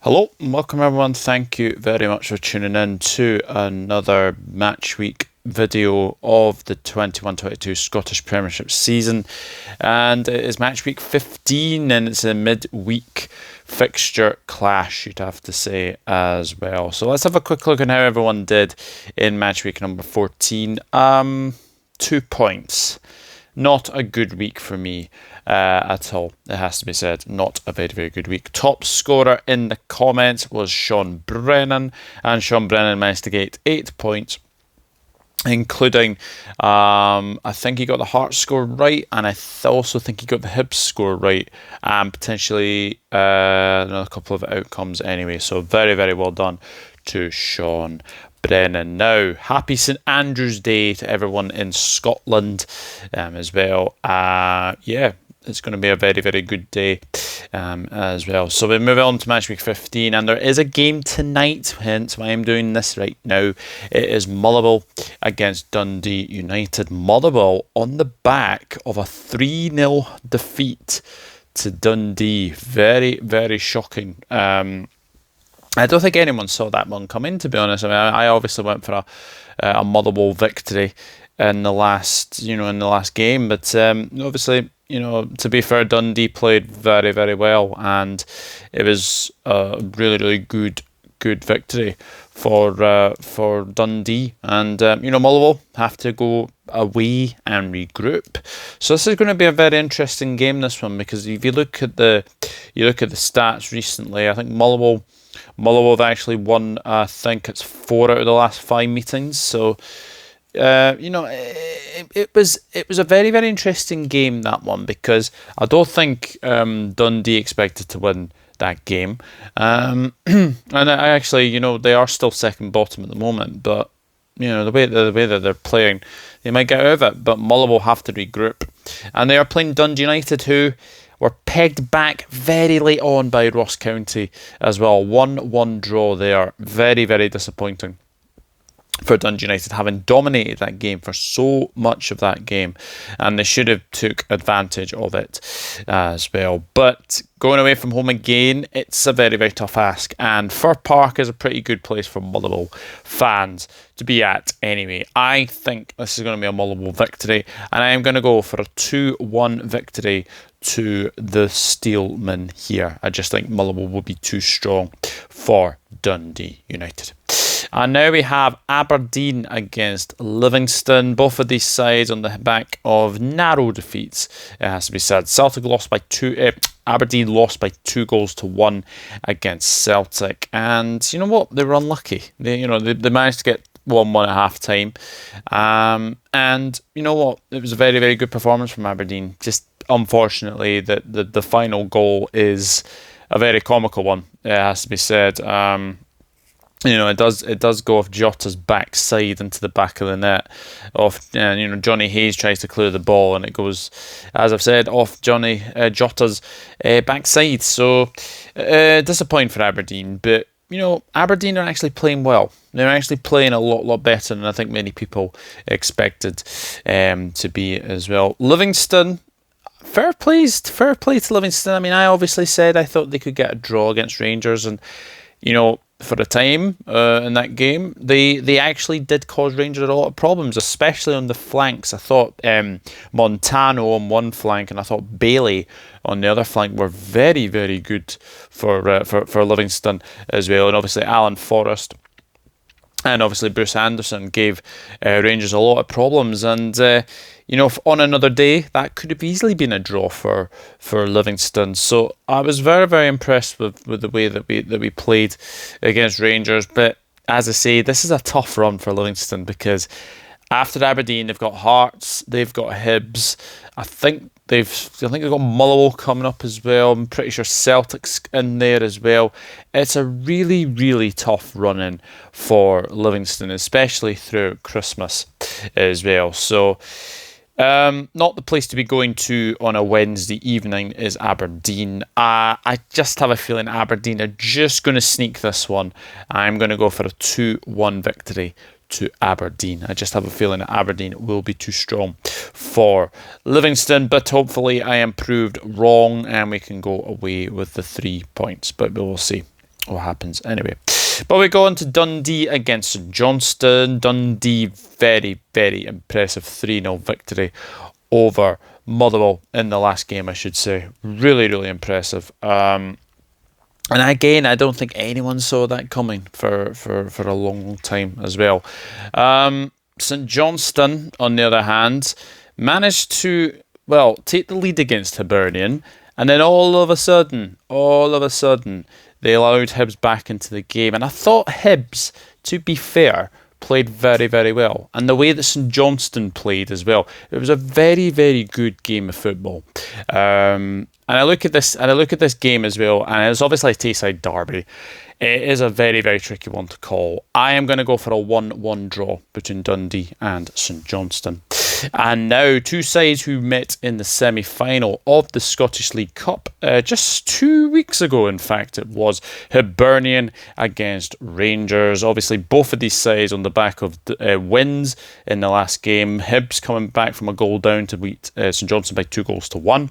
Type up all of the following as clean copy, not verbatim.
Hello, and welcome everyone. Thank you very much for tuning in to another match week video of the 21-22 Scottish Premiership season. And it is match week 15 and it's a midweek fixture clash, you'd have to say, as well. So let's have a quick look at how everyone did in match week number 14. 2 points. Not a good week for me at all, it has to be said. Not a very, very good week. Top scorer in the comments was Sean Brennan, and Sean Brennan managed to get 8 points, including, I think he got the Hearts score right, and I also think he got the Hibs score right, and potentially another couple of outcomes anyway. So very, very well done to Sean Brennan. Now, happy St Andrew's Day to everyone in Scotland as well. Yeah, it's going to be a very, very good day as well. So we move on to match week 15, and there is a game tonight, hence why I'm doing this right now. It is Motherwell against Dundee United. Motherwell on the back of a 3-0 defeat to Dundee. Very, very shocking. I don't think anyone saw that one coming, to be honest. I mean, I obviously went for a Motherwell victory in the last game, but obviously, to be fair, Dundee played very, very well, and it was a really, really good victory for Dundee. And Motherwell have to go away and regroup. So this is going to be a very interesting game, this one, because if you look at the stats recently, I think Motherwell have actually won, I think it's 4 out of the last 5 meetings. So, it was a very, very interesting game, that one, because I don't think Dundee expected to win that game. And I actually, they are still second bottom at the moment, but the way that they're playing, they might get out of it. But Motherwell have to regroup, and they are playing Dundee United, who were pegged back very late on by Ross County as well. 1-1 draw there. Very, very disappointing for Dundee United, having dominated that game for so much of that game, and they should have took advantage of it as well. But going away from home again, it's a very, very tough ask, and Fir Park is a pretty good place for Motherwell fans to be at anyway. I think this is going to be a Motherwell victory, and I am going to go for a 2-1 victory to the Steelmen here. I just think Motherwell will be too strong for Dundee United. And now we have Aberdeen against Livingston. Both of these sides on the back of narrow defeats, it has to be said. Celtic lost by 2. Aberdeen lost by 2-1 against Celtic. And you know what? They were unlucky. They managed to get 1-1 at half time. And you know what? It was a very, very good performance from Aberdeen. Just unfortunately, the final goal is a very comical one, it has to be said. It does go off Jota's backside into the back of the net. Johnny Hayes tries to clear the ball, and it goes, as I've said, off Jota's backside. So disappointing for Aberdeen, but Aberdeen are actually playing well. They're actually playing a lot better than I think many people expected to be as well. Livingston. Fair play to Livingston. I mean, I obviously said I thought they could get a draw against Rangers, and for the time in that game, they actually did cause Rangers a lot of problems, especially on the flanks. I thought Montano on one flank and I thought Bailey on the other flank were very, very good for Livingston as well. And obviously Alan Forrest and obviously Bruce Anderson gave Rangers a lot of problems. And on another day, that could have easily been a draw for Livingston. So I was very, very impressed with the way that we played against Rangers. But as I say, this is a tough run for Livingston, because after Aberdeen, they've got Hearts, they've got Hibs. I think they've got Motherwell coming up as well. I'm pretty sure Celtic's in there as well. It's a really, really tough run-in for Livingston, especially through Christmas as well. So not the place to be going to on a Wednesday evening is Aberdeen. I just have a feeling Aberdeen are just going to sneak this one. I'm going to go for a 2-1 victory to Aberdeen. I just have a feeling that Aberdeen will be too strong for Livingston, but hopefully I am proved wrong and we can go away with the 3 points, but we will see. what happens anyway. But we go on to Dundee against St Johnstone. Dundee, very, very impressive 3-0 victory over Motherwell in the last game, I should say. Really, really impressive. And again, I don't think anyone saw that coming for a long time as well. St Johnstone, on the other hand, managed to, take the lead against Hibernian. And then all of a sudden, they allowed Hibs back into the game. And I thought Hibs, to be fair, played very, very well. And the way that St Johnstone played as well, it was a very, very good game of football. And I look at this game as well, and it's obviously a Tayside derby. It is a very, very tricky one to call. I am going to go for a 1-1 draw between Dundee and St Johnstone. And now, two sides who met in the semi-final of the Scottish League Cup just 2 weeks ago, in fact, it was Hibernian against Rangers. Obviously, both of these sides on the back of wins in the last game. Hibs coming back from a goal down to beat St Johnstone by 2-1.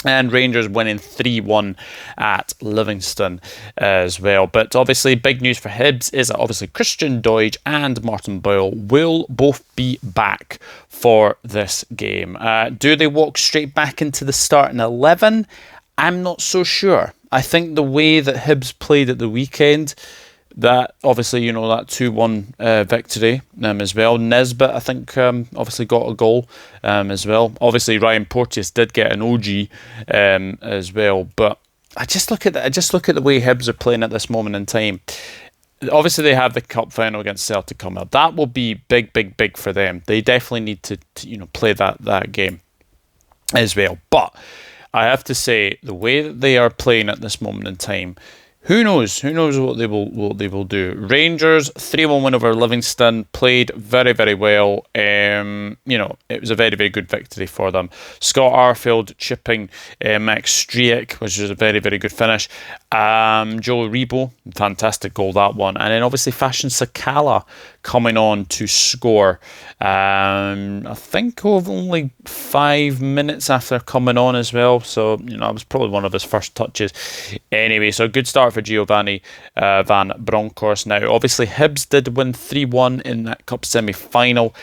And Rangers winning 3-1 at Livingston as well. But obviously, big news for Hibs is that obviously Christian Doidge and Martin Boyle will both be back for this game. Do they walk straight back into the starting 11? I'm not so sure. I think the way that Hibs played at the weekend, that obviously, that 2-1 victory as well. Nisbet, I think, obviously got a goal as well. Obviously, Ryan Porteous did get an OG as well. But I just look at the way Hibs are playing at this moment in time. Obviously, they have the cup final against Celtic coming up. That will be big, big, big for them. They definitely need to play that game as well. But I have to say, the way that they are playing at this moment in time, who knows? Who knows what they will do? Rangers 3-1 win over Livingston, played very, very well. It was a very, very good victory for them. Scott Arfield chipping Max Striek, which was a very, very good finish. Joe Rebo, fantastic goal, that one. And then obviously Fashion Sakala coming on to score. I think only 5 minutes after coming on as well. So, that was probably one of his first touches. Anyway, so a good start for Giovanni Van Bronckhorst. Now, obviously, Hibs did win 3-1 in that cup semi-final.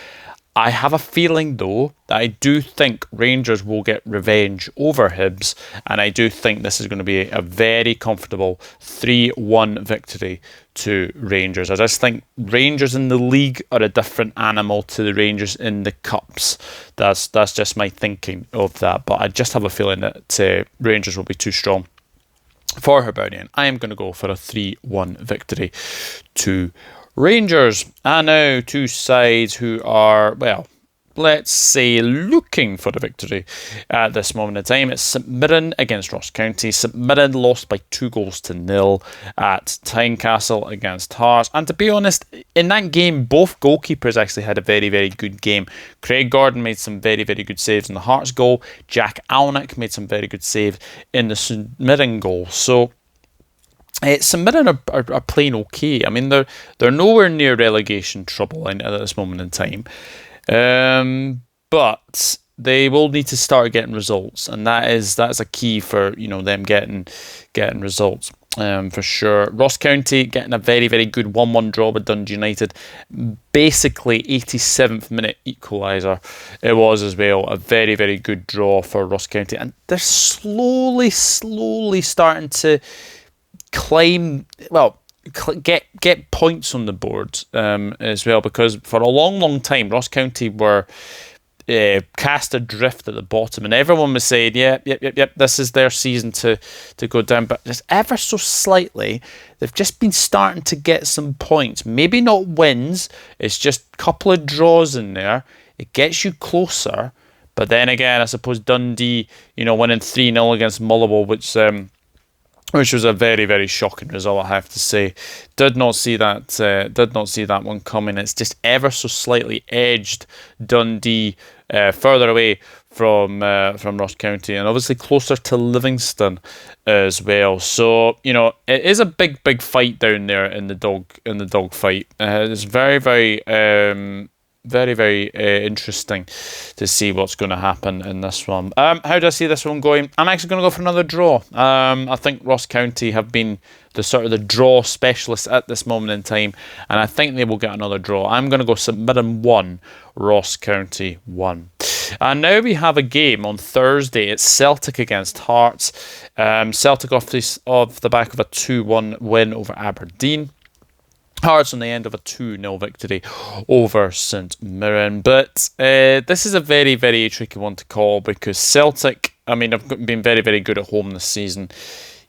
I have a feeling, though, that I do think Rangers will get revenge over Hibs, and I do think this is going to be a very comfortable 3-1 victory to Rangers. I just think Rangers in the league are a different animal to the Rangers in the cups. That's just my thinking of that, but I just have a feeling that Rangers will be too strong for Hibernian. I am going to go for a 3-1 victory to Rangers. And now two sides who are, let's say, looking for a victory at this moment in time. It's St Mirren against Ross County. St Mirren lost by 2-0 at Tynecastle against Hearts. And to be honest, in that game, both goalkeepers actually had a very, very good game. Craig Gordon made some very, very good saves in the Hearts goal. Jack Alnick made some very good saves in the St Mirren goal. So St Mirren are playing okay. I mean, they're nowhere near relegation trouble at this moment in time. But they will need to start getting results, and that's a key for them getting results for sure. Ross County getting a very, very good 1-1 draw with Dundee United, basically 87th minute equaliser. It was as well a very, very good draw for Ross County, and they're slowly starting to climb. Get points on the board as well, because for a long time Ross County were cast adrift at the bottom, and everyone was saying, yep, this is their season to go down. But just ever so slightly, they've just been starting to get some points. Maybe not wins, it's just a couple of draws in there. It gets you closer. But then again, I suppose Dundee, winning 3-0 against Motherwell, which was a very, very shocking result, I have to say. Did not see that one coming. It's just ever so slightly edged Dundee further away from Ross County, and obviously closer to Livingston as well. So it is a big, big fight down there in the dog fight. It's very, very very, very interesting to see what's going to happen in this one. How do I see this one going? I'm actually going to go for another draw. I think Ross County have been the draw specialists at this moment in time, and I think they will get another draw. I'm going to go St Mirren 1, Ross County 1. And now we have a game on Thursday. It's Celtic against Hearts. Celtic off the back of a 2-1 win over Aberdeen. Hearts on the end of a 2-0 victory over St Mirren. But this is a very, very tricky one to call because Celtic, I mean, have been very, very good at home this season.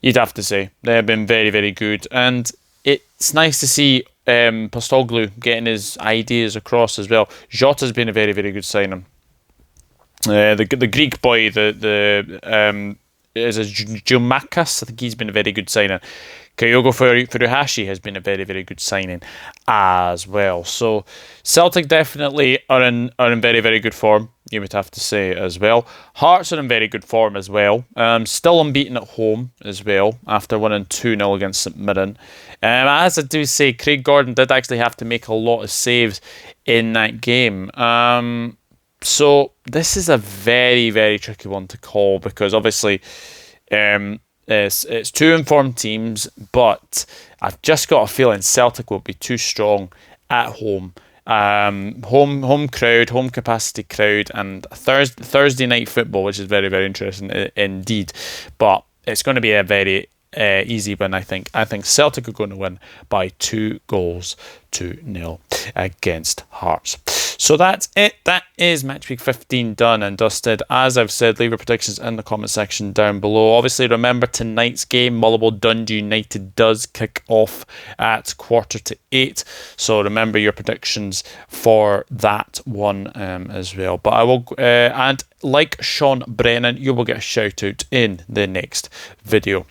You'd have to say. They have been very, very good. And it's nice to see Postecoglu getting his ideas across as well. Jota's been a very, very good signing. The Greek boy, is Giamakis. I think he's been a very good signing. Kyogo Furuhashi has been a very, very good signing as well. So Celtic definitely are in very, very good form, you would have to say as well. Hearts are in very good form as well. Still unbeaten at home as well after winning 2-0 against St Mirren. As I do say, Craig Gordon did actually have to make a lot of saves in that game. So this is a very, very tricky one to call because obviously it's two informed teams, but I've just got a feeling Celtic will be too strong at home. Home crowd, home capacity crowd, and Thursday night football, which is very, very interesting indeed. But it's going to be a very easy win, I think. I think Celtic are going to win by 2-0 against Hearts. So that's it. That is Matchweek 15 done and dusted. As I've said, leave your predictions in the comment section down below. Obviously, remember tonight's game, Motherwell Dundee United does kick off at 7:45. So remember your predictions for that one as well. But I will, and like Sean Brennan, you will get a shout out in the next video.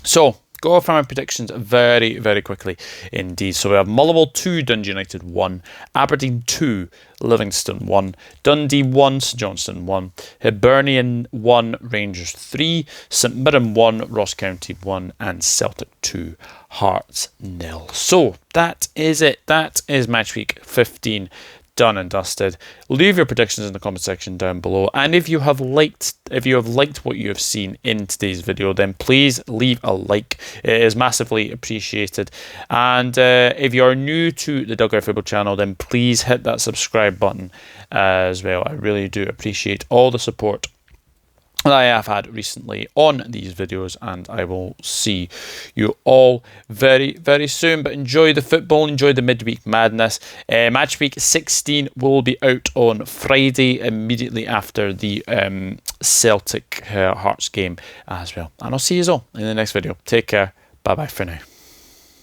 So, go for my predictions very, very quickly indeed. So we have Motherwell 2, Dundee United 1, Aberdeen 2, Livingston 1, Dundee 1, St Johnstone 1, Hibernian 1, Rangers 3, St Mirren 1, Ross County 1, and Celtic 2, Hearts 0. So that is it. That is Matchweek 15 done and dusted. Leave your predictions in the comment section down below, and if you have liked what you have seen in today's video, then please leave a like. It is massively appreciated. And if you're new to the Dugout Football channel, then please hit that subscribe button as well. I really do appreciate all the support that I have had recently on these videos, and I will see you all very, very soon. But enjoy the football, enjoy the midweek madness. Matchweek 16 will be out on Friday, immediately after the Celtic Hearts game as well. And I'll see you all in the next video. Take care. Bye bye for now.